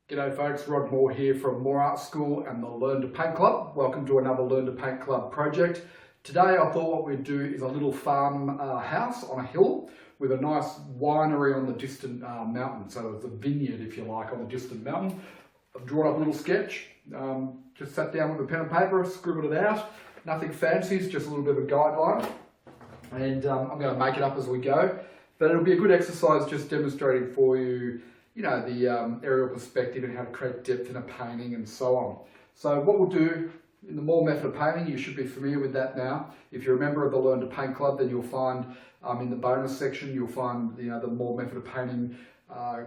G'day folks, Rod Moore here from Moore Art School and the Learn to Paint Club. Welcome to another Learn to Paint Club project. Today I thought what we'd do is a little farm house on a hill with a nice winery on the distant mountain. So it's a vineyard, if you like, on the distant mountain. I've drawn up a little sketch, just sat down with a pen and paper, scribbled it out. Nothing fancy, it's just a little bit of a guideline. And I'm going to make it up as we go. But it'll be a good exercise just demonstrating for you, the aerial perspective and how to create depth in a painting and so on. So what we'll do in the Moore method of painting, you should be familiar with that now. If you're a member of the Learn to Paint Club, then you'll find in the bonus section, you'll find the Moore method of painting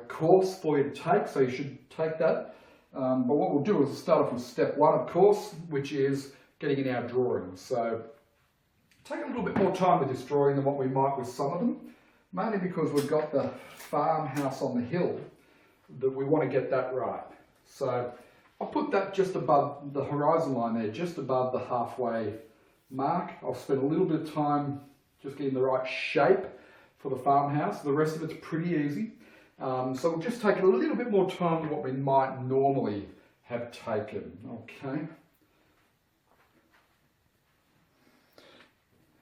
course for you to take. So you should take that. But what we'll do is start off with step one, of course, which is getting in our drawings. So take a little bit more time with this drawing than what we might with some of them, mainly because we've got the farmhouse on the hill that we want to get that right. So I'll put that just above the horizon line there, just above the halfway mark. I'll spend a little bit of time just getting the right shape for the farmhouse. The rest of it's pretty easy. So we'll just take a little bit more time than what we might normally have taken. Okay.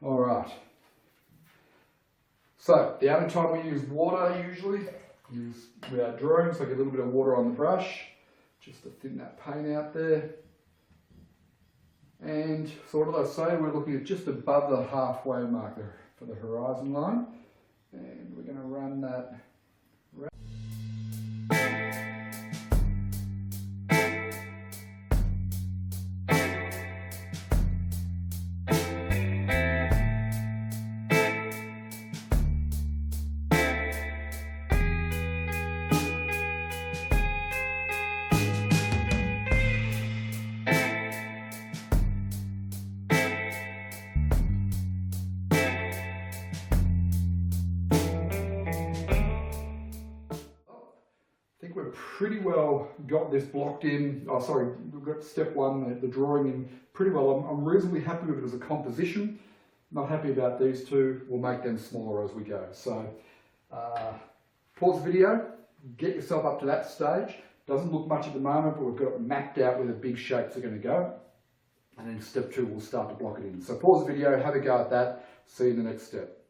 All right. So the only time we use water usually is with our drawing, so I get a little bit of water on the brush just to thin that paint out there. And so what did I say? We're looking at just above the halfway mark there for the horizon line, and we're going to run that. I think we've pretty well got this blocked in. Oh, sorry, we've got step one, the drawing in pretty well. I'm reasonably happy with it as a composition. Not happy about these two. We'll make them smaller as we go. So pause the video, get yourself up to that stage. Doesn't look much at the moment, but we've got it mapped out where the big shapes are going to go. And then step two, we'll start to block it in. So pause the video, have a go at that. See you in the next step.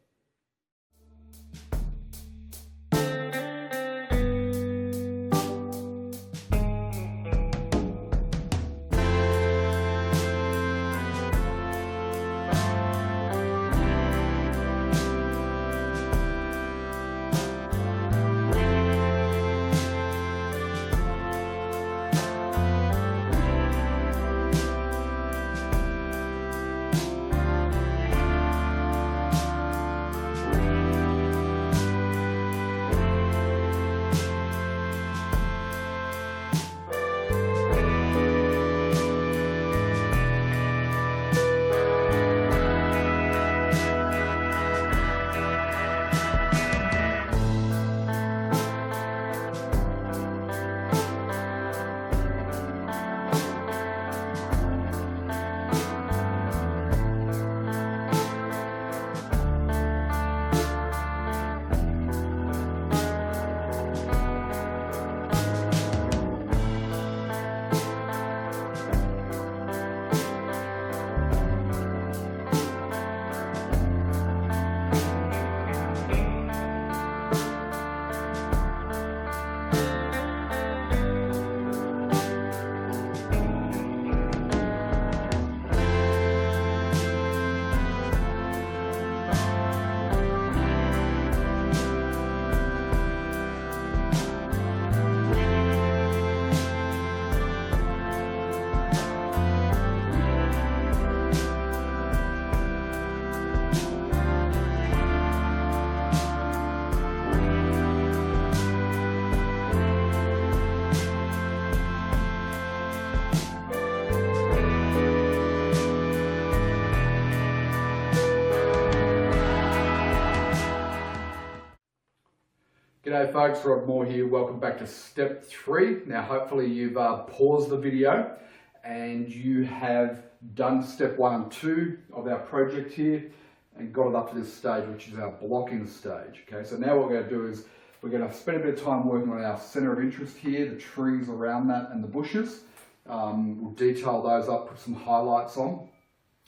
G'day folks, Rod Moore here. Welcome back to step 3. Now hopefully you've paused the video and you have done step 1 and 2 of our project here and got it up to this stage, which is our blocking stage. Okay, so now what we're going to do is We're going to spend a bit of time working on our centre of interest here, the trees around that and the bushes. We'll detail those up, put some highlights on,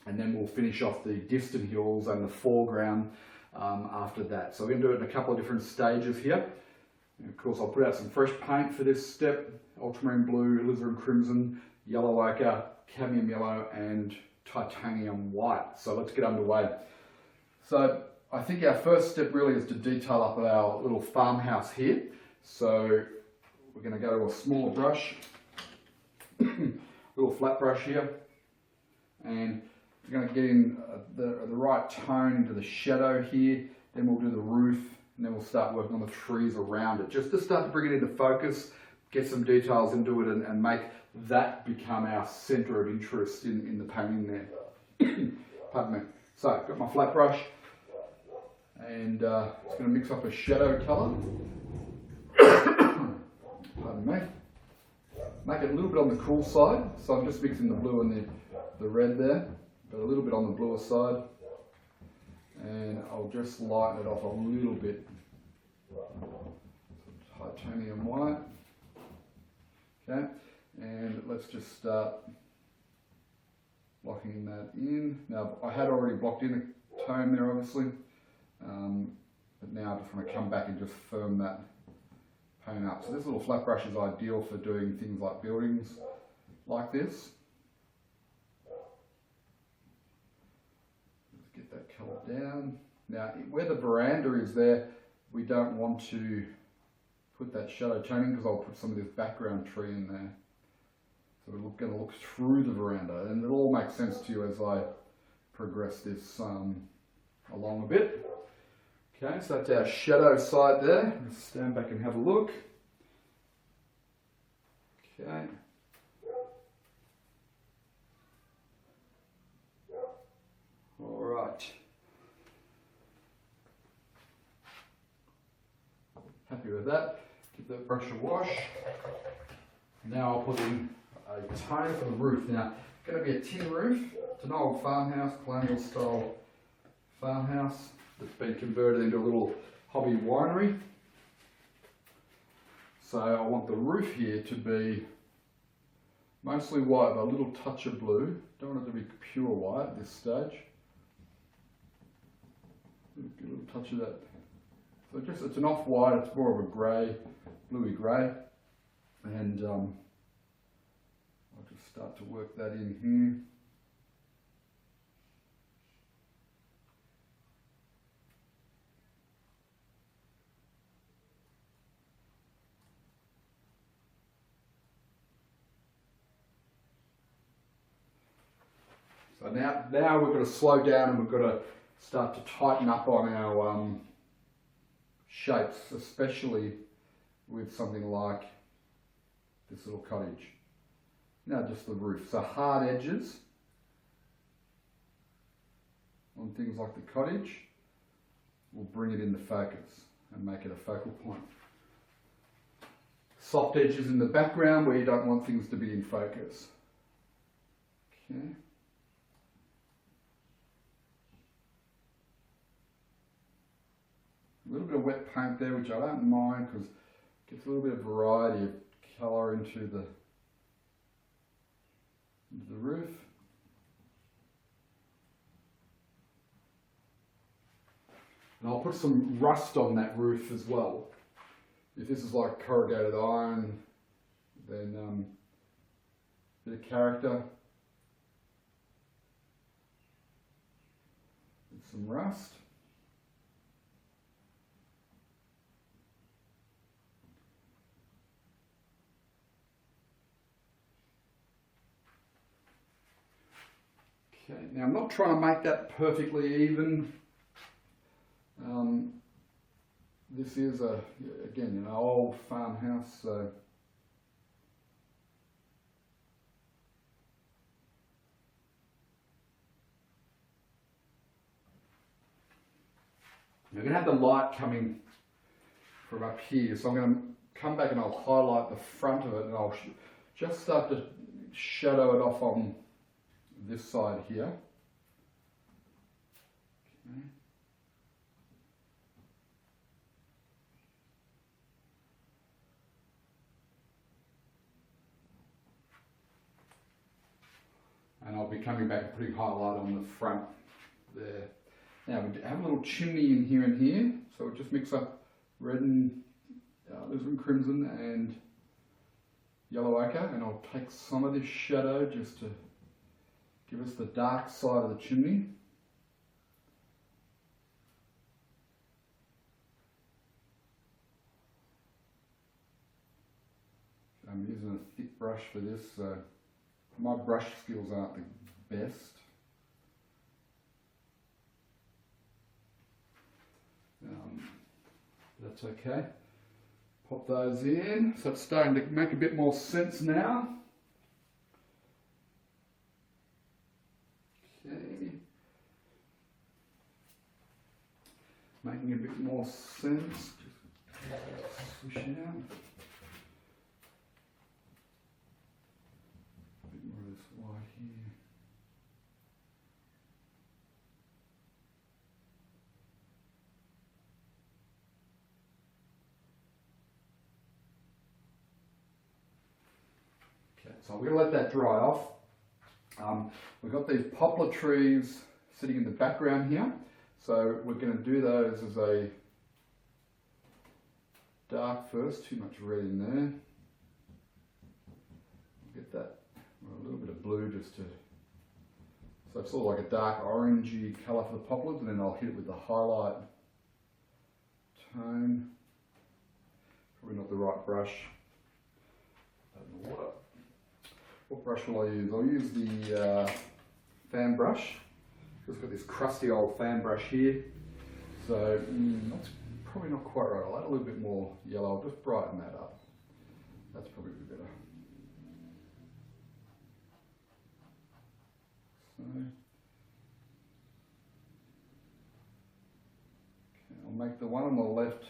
and then we'll finish off the distant hills and the foreground after that. So we're going to do it in a couple of different stages here. And of course, I'll put out some fresh paint for this step: ultramarine blue, alizarin crimson, yellow ochre, cadmium yellow, and titanium white. So let's get underway. So I think our first step really is to detail up our little farmhouse here. So we're going to go to a smaller brush, little flat brush here, and we're going to get in the right tone into the shadow here. Then we'll do the roof, and then we'll start working on the trees around it, just to start to bring it into focus, get some details into it, and make that become our centre of interest in the painting there. Pardon me. So I've got my flat brush, and it's going to mix up a shadow colour. Pardon me. Make it a little bit on the cool side, so I'm just mixing the blue and the red there, but a little bit on the bluer side, and I'll just lighten it off a little bit. Titanium white. Okay, and let's just start blocking that in. Now, I had already blocked in a tone there, obviously, but now I just want to come back and just firm that paint up. So this little flat brush is ideal for doing things like buildings like this. Let's get that colour down. Now, where the veranda is there, we don't want to put that shadow toning because I'll put some of this background tree in there. So we're going to look through the veranda, and it'll all make sense to you as I progress this along a bit. Okay, so that's our shadow side there. Let's stand back and have a look. Okay. All right. Happy with that. Give that brush a wash. Now I'll put in a tone for the roof. Now, it's going to be a tin roof. It's an old farmhouse, colonial style farmhouse that's been converted into a little hobby winery. So I want the roof here to be mostly white, but a little touch of blue. Don't want it to be pure white at this stage. A little touch of that. So it's an off-white, it's more of a grey, bluey grey. And I'll just start to work that in here. So now we've got to slow down, and we've got to start to tighten up on our shapes, especially with something like this little cottage. Now just the roof. So hard edges on things like the cottage will bring it into focus and make it a focal point. Soft edges in the background where you don't want things to be in focus. Okay. A little bit of wet paint there, which I don't mind because it gives a little bit of variety of colour into the roof. And I'll put some rust on that roof as well. If this is like corrugated iron, then a bit of character with some rust. Okay, now I'm not trying to make that perfectly even. This is again, an old farmhouse, so you're going to have the light coming from up here, so I'm going to come back and I'll highlight the front of it, and I'll just start to shadow it off on this side here. Okay. I'll be coming back and putting highlight on the front there. Now we have a little chimney in here, so we'll just mix up red and alizarin crimson and yellow ochre, and I'll take some of this shadow just to give us the dark side of the chimney. I'm using a thick brush for this, so my brush skills aren't the best. That's okay. Pop those in, so it's starting to make a bit more sense now. Okay. Making a bit more sense. Just swish it out. A bit more of this white here. So we're going to let that dry off. We've got these poplar trees sitting in the background here. So we're going to do those as a dark first, too much red in there. Get that, a little bit of blue just to, so it's sort of like a dark orangey colour for the poplars, and then I'll hit it with the highlight tone. Probably not the right brush. What brush will I use? I'll use the fan brush. Just got this crusty old fan brush here. So that's probably not quite right. I'll add a little bit more yellow. I'll just brighten that up. That's probably better. So, okay, I'll make the one on the left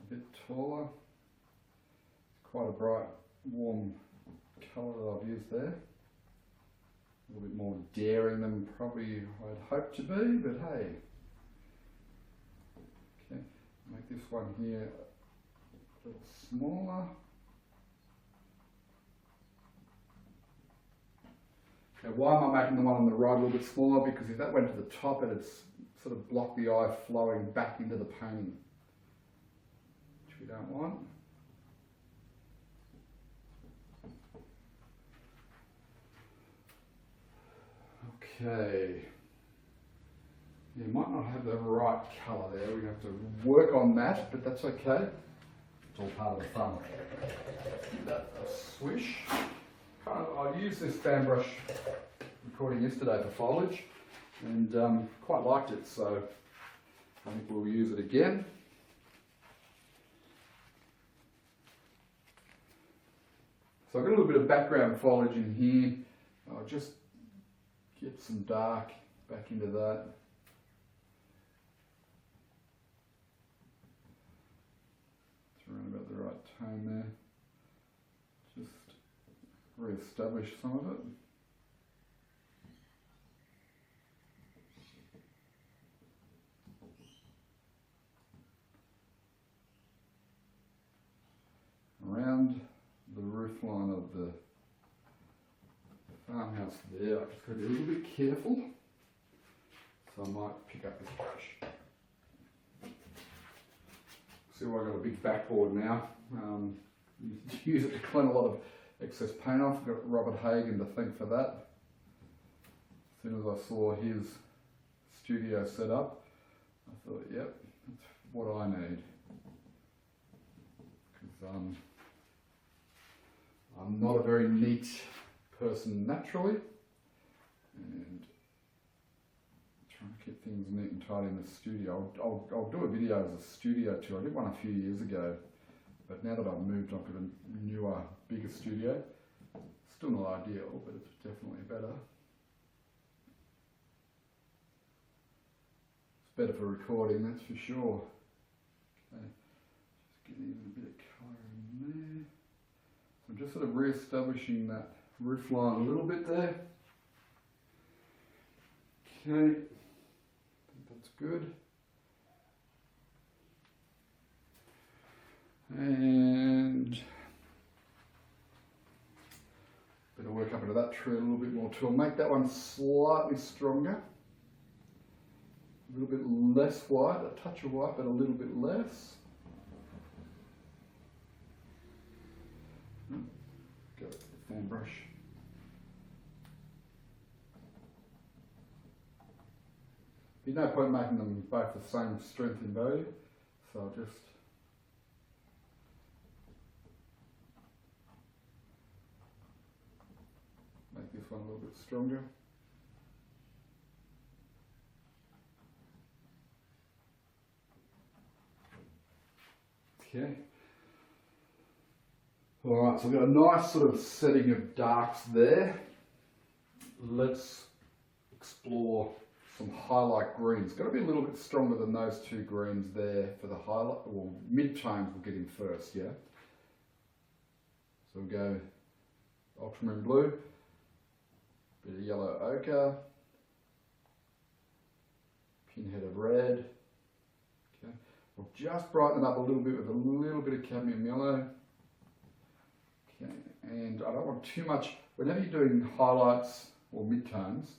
a bit taller. It's quite a bright, warm colour that I've used there. A little bit more daring than probably I'd hoped to be, but hey. Okay, make this one here a little smaller. Okay, why am I making the one on the right a little bit smaller? Because if that went to the top, it'd sort of block the eye flowing back into the painting, which we don't want. Okay, you might not have the right colour there, we're going to have to work on that, but that's okay. It's all part of the fun. Give that a swish. I used this fan brush recording yesterday for foliage and quite liked it, so I think we'll use it again. So I've got a little bit of background foliage in here. I'll just get some dark back into that. It's around about the right tone there. Just re-establish some of it. Around the roof line of the farmhouse there, I've just got to be a little bit careful, so I might pick up this brush. See where I've got a big backboard now. Use it to clean a lot of excess paint off. I've got Robert Hagen to thank for that. As soon as I saw his studio set up, I thought, yep, that's what I need. Because I'm not a very neat person naturally, and trying to keep things neat and tidy in the studio. I'll do a video as a studio tour. I did one a few years ago, but now that I've moved on to a newer, bigger studio, still not ideal, but it's definitely better. It's better for recording, that's for sure. Okay, just getting a bit of colour in there. So I'm just sort of re-establishing that roof line a little bit there. Okay, I think that's good. And better work up into that that tree a little bit more too. I'll make that one slightly stronger. A little bit less white, a touch of white, but a little bit less. Go with the fan brush. There's no point making them both the same strength and value, so I'll just make this one a little bit stronger. Okay. Alright, so we've got a nice sort of setting of darks there. Let's explore some highlight greens. Got to be a little bit stronger than those two greens there for the highlight. Well, mid-tones we'll get in first, yeah? So we'll go ultramarine blue, bit of yellow ochre, pinhead of red. Okay. We'll just brighten them up a little bit with a little bit of cadmium yellow. Okay. And I don't want too much, whenever you're doing highlights or mid-tones,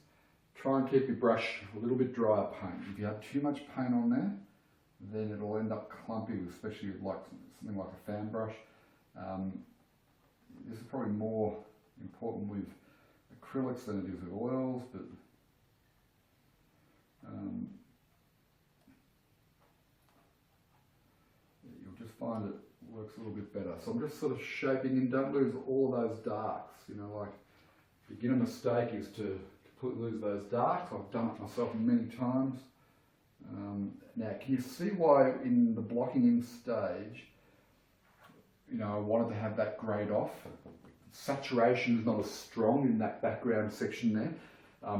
try and keep your brush a little bit drier paint. If you have too much paint on there, then it'll end up clumpy, especially with like something like a fan brush. This is probably more important with acrylics than it is with oils, but you'll just find it works a little bit better. So I'm just sort of shaping in. Don't lose all of those darks. You know, like beginner mistake is to completely lose those darks. I've done it myself many times. Now, can you see why in the blocking in stage, you know, I wanted to have that grade off? Saturation is not as strong in that background section there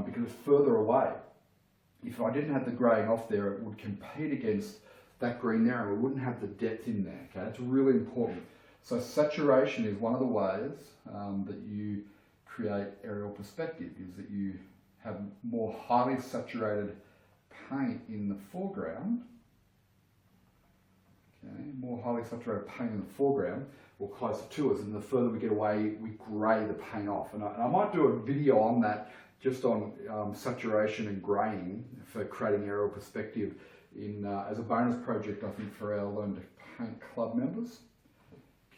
because it's further away. If I didn't have the graying off there, it would compete against that green there and we wouldn't have the depth in there. Okay, that's really important. So saturation is one of the ways that you create aerial perspective, is that you have more highly saturated paint in the foreground. Okay, more highly saturated paint in the foreground or closer to us, and the further we get away, we grey the paint off. And I might do a video on that, just on saturation and greying for creating aerial perspective in as a bonus project, I think, for our Learn to Paint Club members.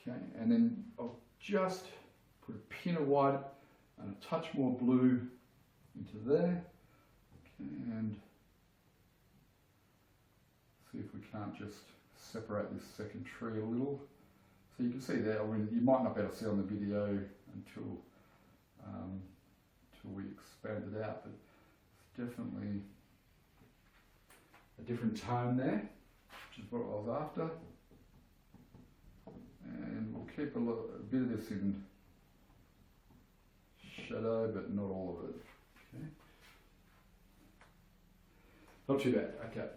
Okay, and then I'll just put a pin of white and a touch more blue into there. Okay, and see if we can't just separate this second tree a little. So you can see there, I mean, you might not be able to see on the video until we expand it out, but it's definitely a different tone there, which is what I was after. And we'll keep a bit of this in shadow, but not all of it. Okay. Not too bad, okay.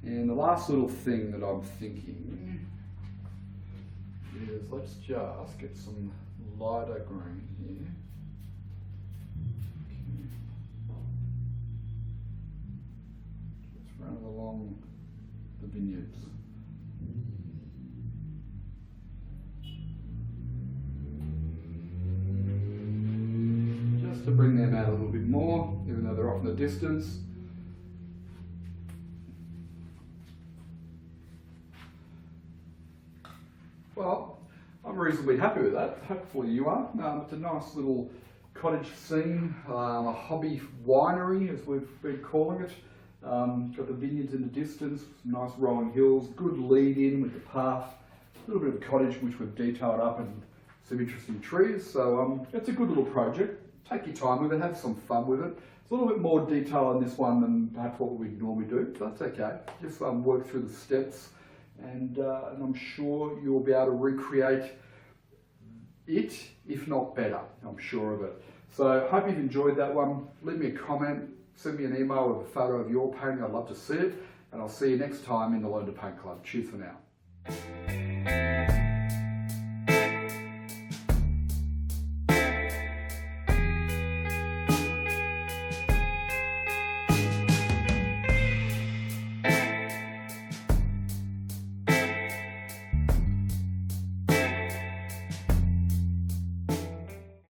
And the last little thing that I'm thinking is let's just get some lighter green here. Just run it along the vineyards. Just to bring them out a little bit more, even though they're off in the distance. Well, I'm reasonably happy with that. Hopefully you are. It's a nice little cottage scene, a hobby winery as we've been calling it. Got the vineyards in the distance, some nice rolling hills, good lead in with the path, a little bit of cottage which we've detailed up and some interesting trees. So it's a good little project. Take your time with it, have some fun with it. It's a little bit more detail on this one than perhaps what we normally do, but that's okay. Just work through the steps. And I'm sure you'll be able to recreate it, if not better. I'm sure of it. So hope you've enjoyed that one. Leave me a comment, send me an email with a photo of your painting. I'd love to see it. And I'll see you next time in the Learn to Paint Club. Cheers for now.